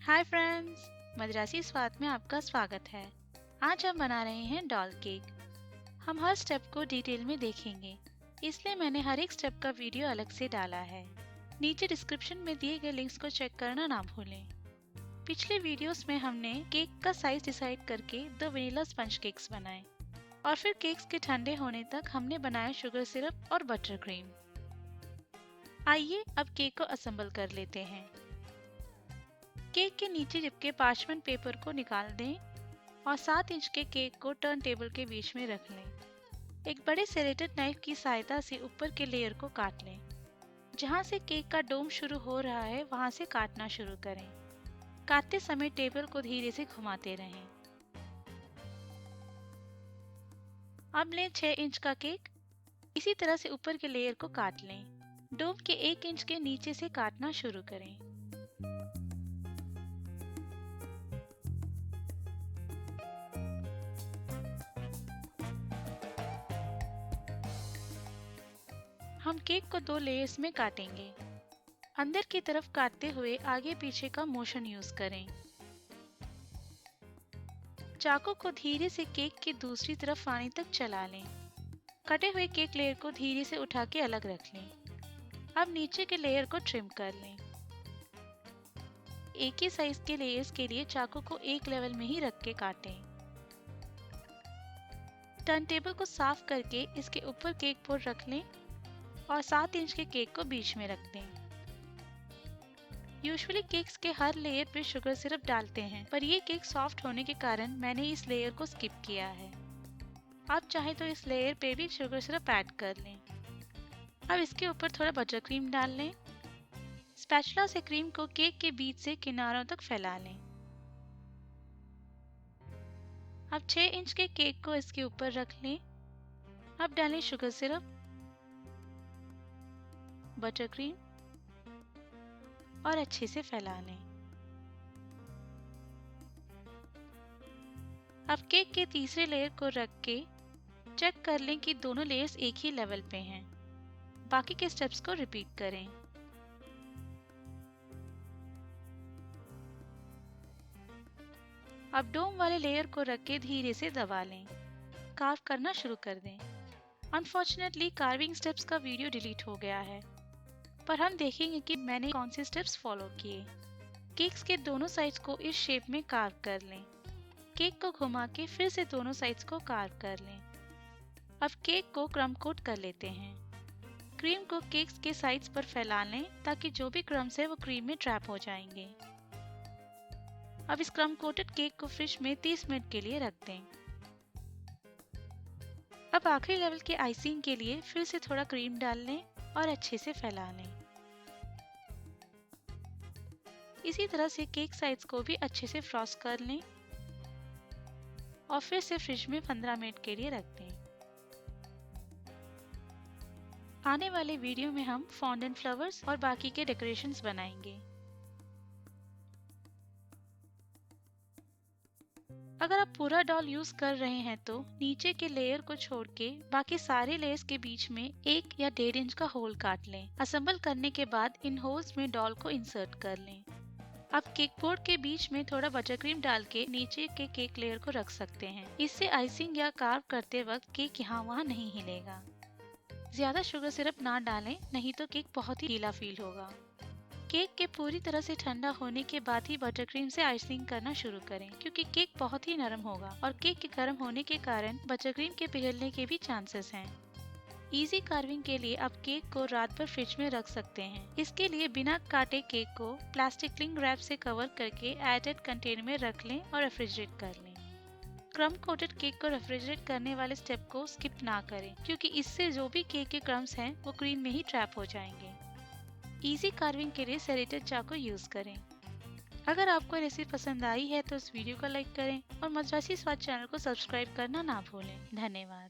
Hi friends, Madrasi स्वाद में आपका स्वागत है। आज हम बना रहे हैं डॉल केक। हम हर स्टेप को डिटेल में देखेंगे, इसलिए मैंने हर एक स्टेप का वीडियो अलग से डाला है। नीचे डिस्क्रिप्शन में दिए गए लिंक्स को चेक करना ना भूलें। पिछले वीडियोस में हमने केक का साइज डिसाइड करके 2 वनीला स्पंज केक्स बनाए और फिर केक्स के ठंडे होने तक हमने बनाया शुगर सिरप और बटर क्रीम। आइए अब केक को असेंबल कर लेते हैं। केक के नीचे चिपके पार्चमेंट पेपर को निकाल दें और 7 इंच के केक को टर्न टेबल के बीच में रख लें। एक बड़े सेरेटेड नाइफ की सहायता से ऊपर के लेयर को काट लें। जहां से केक का डोम शुरू हो रहा है वहां से काटना शुरू करें। काटते समय टेबल को धीरे से घुमाते रहें। अब लें 6 इंच का केक। इसी तरह से ऊपर के लेयर को काट लें। डोम के 1 इंच के नीचे से काटना शुरू करें। हम केक को 2 लेयर्स में काटेंगे। अंदर की तरफ काटते हुए आगे पीछे का मोशन यूज करें। चाकू को धीरे से केक की दूसरी तरफ आने तक चला लें। कटे हुए केक लेयर को धीरे से उठा के अलग रख लें। अब नीचे के लेयर को ट्रिम कर लें। एक ही साइज के लेयर्स के लिए चाकू को एक लेवल में ही रख के काटें। टर्न टेबल को साफ करके इसके ऊपर केक बोर्ड रख लें और 7 इंच के केक को बीच में रख दें। यूजुअली केक्स के हर लेयर पे शुगर सिरप डालते हैं, पर ये केक सॉफ्ट होने के कारण मैंने इस लेयर को स्किप किया है। आप चाहे तो इस लेयर पे भी शुगर सिरप ऐड कर लें। अब इसके ऊपर थोड़ा बटर क्रीम डाल लें। स्पैचुला से क्रीम को केक के बीच से किनारों तक फैला लें। अब 6 इंच के केक को इसके ऊपर रख लें। अब डालें शुगर सिरप, बटर क्रीम और अच्छे से फैला लें। अब केक के तीसरे लेयर को रख के चेक कर लें कि दोनों लेयर्स एक ही लेवल पे हैं। बाकी के स्टेप्स को रिपीट करें। अब डोम वाले लेयर को रख के धीरे से दबा लें। कार्व करना शुरू कर दें। अनफॉर्चुनेटली कार्विंग स्टेप्स का वीडियो डिलीट हो गया है, पर हम देखेंगे कि मैंने कौन से स्टेप्स फॉलो किए। केक्स के दोनों साइड्स को इस शेप में कार्व कर लें। केक को घुमा के फिर से दोनों साइड्स को कार्व कर लें। अब केक को क्रम कोट कर लेते हैं। क्रीम को केक्स के साइड्स पर फैला लें ताकि जो भी क्रम्स है वो क्रीम में ट्रैप हो जाएंगे। अब इस क्रम कोटेड केक को फ्रिज में 30 मिनट के लिए रख दें। अब आखिरी लेवल के आइसिंग के लिए फिर से थोड़ा क्रीम डाल लें और अच्छे से फैला लें। इसी तरह से केक साइड्स को भी अच्छे से फ्रॉस्ट कर लें और फिर से फ्रिज में 15 मिनट के लिए रख दें। आने वाले वीडियो में हम फॉन्डेंट फ्लावर्स और बाकी के डेकोरेशंस बनाएंगे। अगर आप पूरा डॉल यूज कर रहे हैं तो नीचे के लेयर को छोड़ के बाकी सारे लेयर्स के बीच में 1 या 1.5 इंच का होल काट लें। असेंबल करने के बाद इन होल्स में डॉल को इंसर्ट कर लें। अब केक बोर्ड के बीच में थोड़ा बटर क्रीम डाल के नीचे के केक लेयर को रख सकते हैं। इससे आइसिंग या कार्व करते वक्त केक यहाँ वहाँ नहीं हिलेगा। ज्यादा शुगर सिरप ना डालें, नहीं तो केक बहुत ही गीला फील होगा। केक के पूरी तरह से ठंडा होने के बाद ही बटर क्रीम से आइसिंग करना शुरू करें, क्योंकि केक बहुत ही नरम होगा और केक के गर्म होने के कारण बटर क्रीम के पिघलने के भी चांसेस हैं। इजी कार्विंग के लिए आप केक को रात भर फ्रिज में रख सकते हैं। इसके लिए बिना काटे केक को प्लास्टिक क्लिंग रैप से कवर करके एयरटाइट कंटेनर में रख लें और रेफ्रिजरेट कर लें। क्रम कोटेड केक को रेफ्रिजरेट करने वाले स्टेप को स्किप ना करें, क्योंकि इससे जो भी केक के क्रम्स हैं वो क्रीम में ही ट्रैप हो जाएंगे। इजी कार्विंग के लिए सेरेटेड चाकू यूज करें। अगर आपको रेसिपी पसंद आई है तो इस वीडियो को लाइक करें और मद्रासी स्वाद चैनल को सब्सक्राइब करना ना भूलें। धन्यवाद।